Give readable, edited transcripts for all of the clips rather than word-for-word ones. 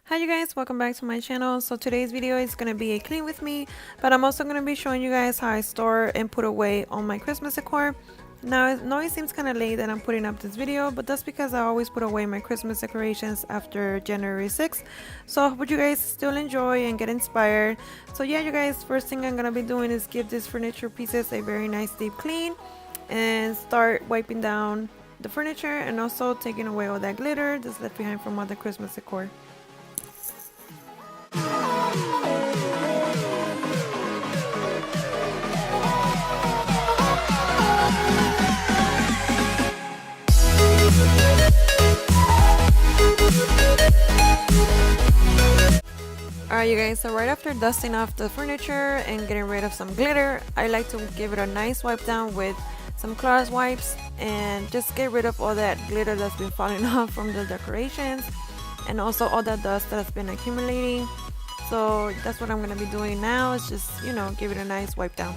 Hi you guys, welcome back to my channel. So today's video is going to be a clean with me, but I'm also going to be showing you guys how I store and put away all my Christmas decor. Now I know it seems kind of late that I'm putting up this video, but that's because I always put away my Christmas decorations after January 6th. So I hope you guys still enjoy and get inspired. So yeah you guys, first thing I'm going to be doing is give these furniture pieces a very nice deep clean and start wiping down the furniture and also taking away all that glitter that's left behind from all the Christmas decor. Alright you guys, so right after dusting off the furniture and getting rid of some glitter, I like to give it a nice wipe down with some cloth wipes and just get rid of all that glitter that's been falling off from the decorations and also all that dust that has been accumulating. So that's what I'm going to be doing now, is just, give it a nice wipe down.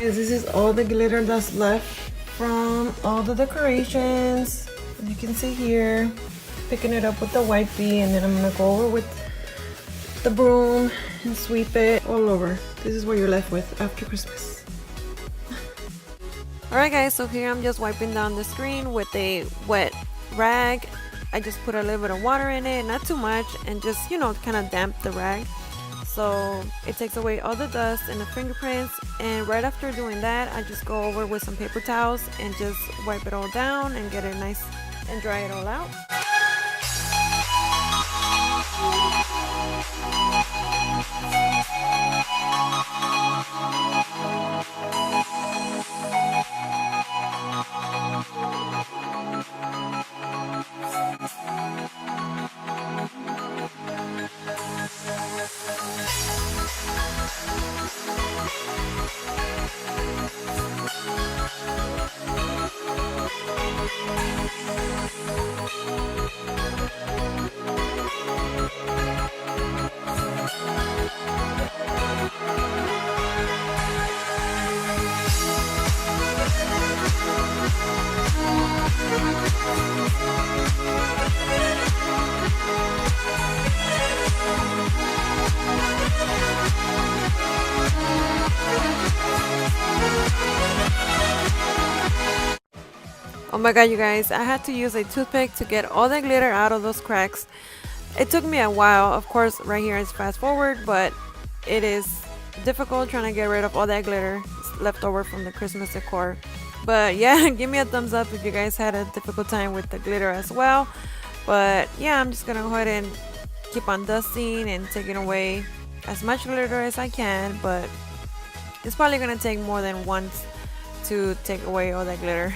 This is all the glitter that's left from all the decorations. As you can see here, picking it up with the wipey, and then I'm gonna go over with the broom and sweep it all over. This is what you're left with after Christmas. Alright guys, so here I'm just wiping down the screen with a wet rag. I just put a little bit of water in it, not too much, and just, kind of damp the rag. So it takes away all the dust and the fingerprints, and right after doing that I just go over with some paper towels and just wipe it all down and get it nice and dry it all out. Oh my god you guys, I had to use a toothpick to get all the glitter out of those cracks. It took me a while, of course right here is fast forward, but it is difficult trying to get rid of all that glitter left over from the Christmas decor. But yeah, give me a thumbs up if you guys had a difficult time with the glitter as well. But yeah, I'm just gonna go ahead and keep on dusting and taking away as much glitter as I can, but it's probably gonna take more than once to take away all that glitter.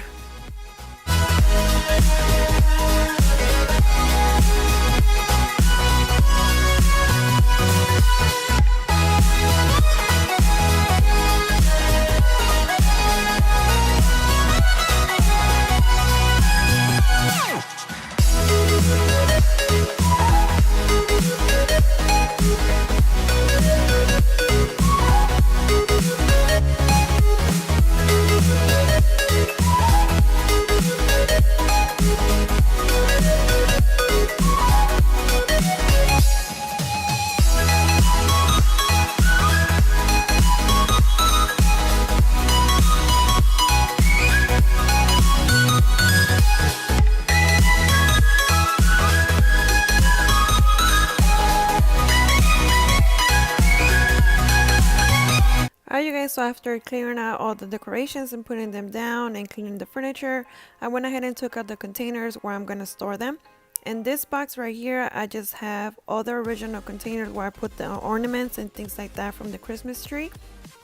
Alright you guys, so after clearing out all the decorations and putting them down and cleaning the furniture, I went ahead and took out the containers where I'm going to store them. In this box right here, I just have all the original containers where I put the ornaments and things like that from the Christmas tree.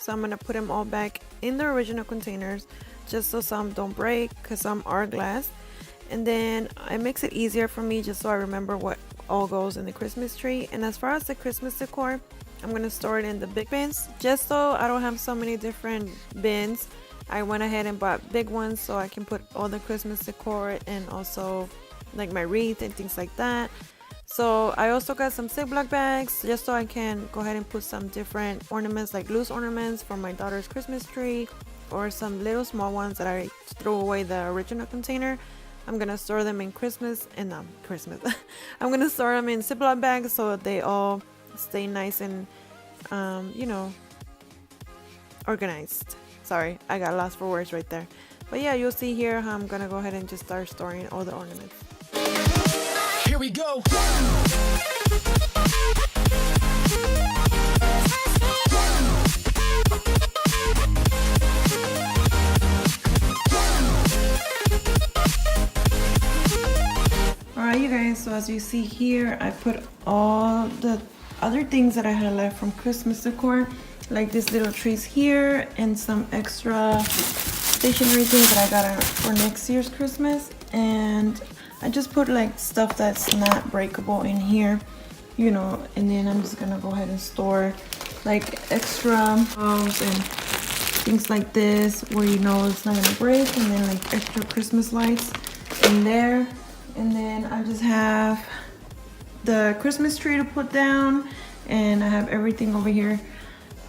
So I'm going to put them all back in the original containers just so some don't break because some are glass. And then it makes it easier for me just so I remember what all goes in the Christmas tree. And as far as the Christmas decor, I'm going to store it in the big bins just so I don't have so many different bins. I went ahead and bought big ones so I can put all the Christmas decor and also like my wreath and things like that. So I also got some Ziploc bags just so I can go ahead and put some different ornaments, like loose ornaments for my daughter's Christmas tree, or some little small ones that I threw away the original container. I'm gonna store them in I'm gonna store them in Ziploc bags so they all stay nice and you know, organized. Sorry, I got lost for words right there. But yeah, you'll see here how I'm gonna go ahead and just start storing all the ornaments. Here we go. Alright you guys, so as you see here, I put all the other things that I had left from Christmas decor, like these little trees here and some extra stationery things that I got for next year's Christmas. And I just put like stuff that's not breakable in here, you know, and then I'm just gonna go ahead and store like extra bulbs and things like this where you know it's not gonna break, and then like extra Christmas lights in there. And then I just have the Christmas tree to put down, and I have everything over here.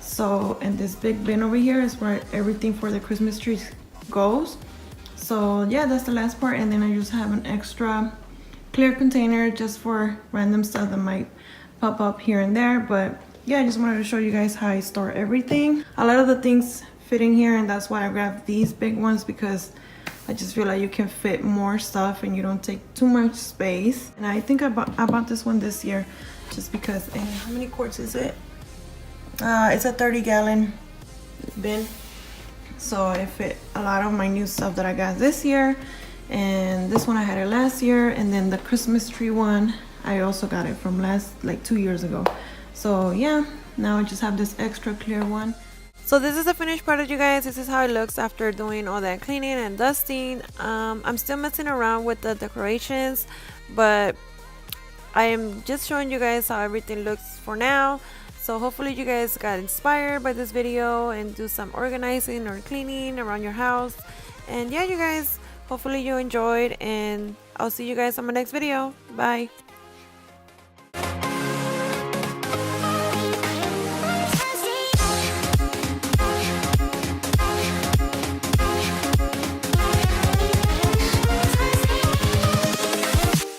So, and this big bin over here is where everything for the Christmas tree goes. So yeah, that's the last part. And then I just have an extra clear container just for random stuff that might pop up here and there. But yeah, I just wanted to show you guys how I store everything. A lot of the things fit in here, and that's why I grabbed these big ones, because I just feel like you can fit more stuff and you don't take too much space. And I think I bought this one this year just because, and how many quarts is it? It's a 30-gallon bin. So it fit a lot of my new stuff that I got this year. And this one I had it last year. And then the Christmas tree one, I also got it from like 2 years ago. So yeah, now I just have this extra clear one. So this is the finished product, you guys. This is how it looks after doing all that cleaning and dusting. I'm still messing around with the decorations, but I am just showing you guys how everything looks for now. So hopefully you guys got inspired by this video and do some organizing or cleaning around your house. And yeah, you guys, hopefully you enjoyed, and I'll see you guys on my next video. Bye.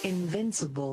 Invincible.